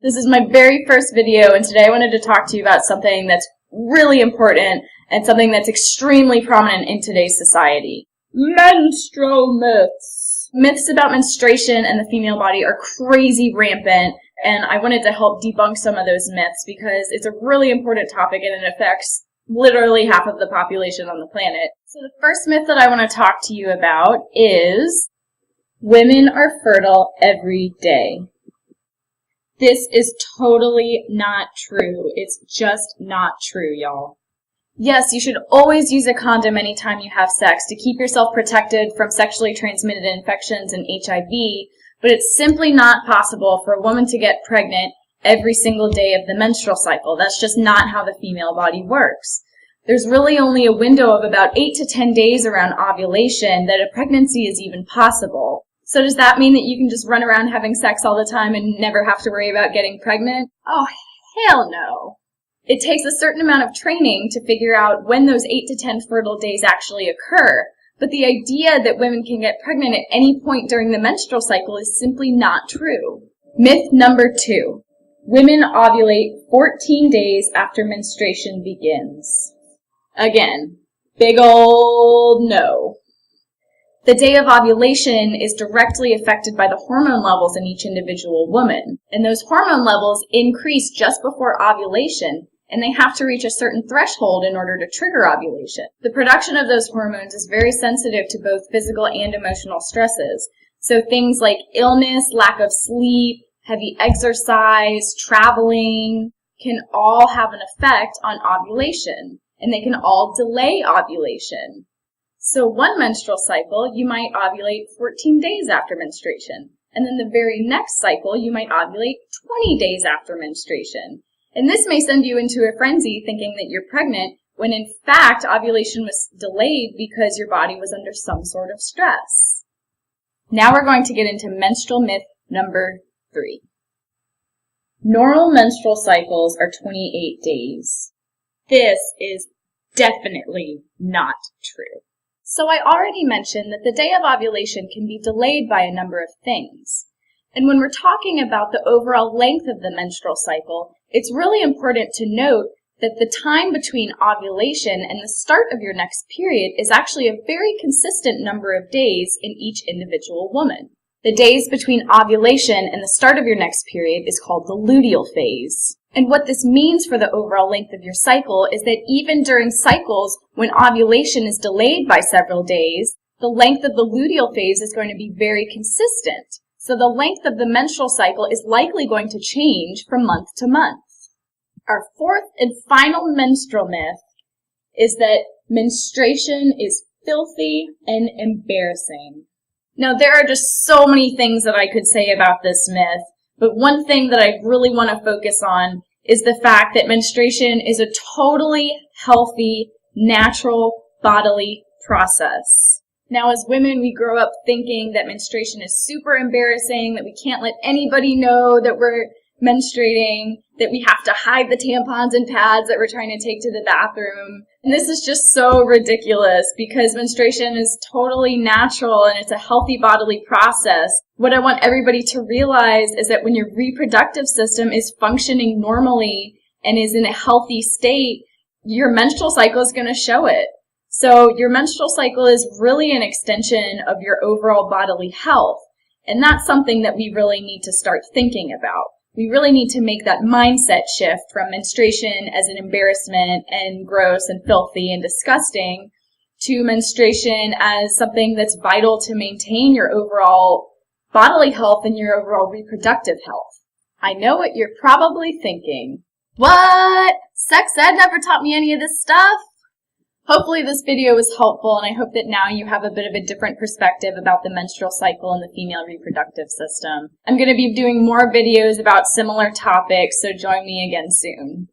This is my very first video, and today I wanted to talk to you about something that's really important and something that's extremely prominent in today's society. Menstrual myths. Myths about menstruation and the female body are crazy rampant, and I wanted to help debunk some of those myths because it's a really important topic and it affects literally half of the population on the planet. So the first myth that I want to talk to you about is women are fertile every day. This is totally not true. It's just not true, y'all. Yes, you should always use a condom anytime you have sex to keep yourself protected from sexually transmitted infections and HIV, but it's simply not possible for a woman to get pregnant every single day of the menstrual cycle. That's just not how the female body works. There's really only a window of about 8 to 10 days around ovulation that a pregnancy is even possible. So does that mean that you can just run around having sex all the time and never have to worry about getting pregnant? Oh, hell no. It takes a certain amount of training to figure out when those 8 to 10 fertile days actually occur, but the idea that women can get pregnant at any point during the menstrual cycle is simply not true. Myth number 2. Women ovulate 14 days after menstruation begins. Again, big old no. The day of ovulation is directly affected by the hormone levels in each individual woman, and those hormone levels increase just before ovulation, and they have to reach a certain threshold in order to trigger ovulation. The production of those hormones is very sensitive to both physical and emotional stresses, so things like illness, lack of sleep, heavy exercise, traveling can all have an effect on ovulation, and they can all delay ovulation. So one menstrual cycle, you might ovulate 14 days after menstruation. And then the very next cycle, you might ovulate 20 days after menstruation. And this may send you into a frenzy thinking that you're pregnant, when in fact ovulation was delayed because your body was under some sort of stress. Now we're going to get into menstrual myth number 3. Normal menstrual cycles are 28 days. This is definitely not true. So I already mentioned that the day of ovulation can be delayed by a number of things. And when we're talking about the overall length of the menstrual cycle, it's really important to note that the time between ovulation and the start of your next period is actually a very consistent number of days in each individual woman. The days between ovulation and the start of your next period is called the luteal phase. And what this means for the overall length of your cycle is that even during cycles when ovulation is delayed by several days, the length of the luteal phase is going to be very consistent. So the length of the menstrual cycle is likely going to change from month to month. Our fourth and final menstrual myth is that menstruation is filthy and embarrassing. Now, there are just so many things that I could say about this myth, but one thing that I really want to focus on is the fact that menstruation is a totally healthy, natural bodily process. Now, as women, we grow up thinking that menstruation is super embarrassing, that we can't let anybody know that we're menstruating, that we have to hide the tampons and pads that we're trying to take to the bathroom. And this is just so ridiculous because menstruation is totally natural and it's a healthy bodily process. What I want everybody to realize is that when your reproductive system is functioning normally and is in a healthy state, your menstrual cycle is going to show it. So your menstrual cycle is really an extension of your overall bodily health. And that's something that we really need to start thinking about. We really need to make that mindset shift from menstruation as an embarrassment and gross and filthy and disgusting to menstruation as something that's vital to maintain your overall bodily health and your overall reproductive health. I know what you're probably thinking. What? Sex ed never taught me any of this stuff? Hopefully this video was helpful, and I hope that now you have a bit of a different perspective about the menstrual cycle and the female reproductive system. I'm going to be doing more videos about similar topics, so join me again soon.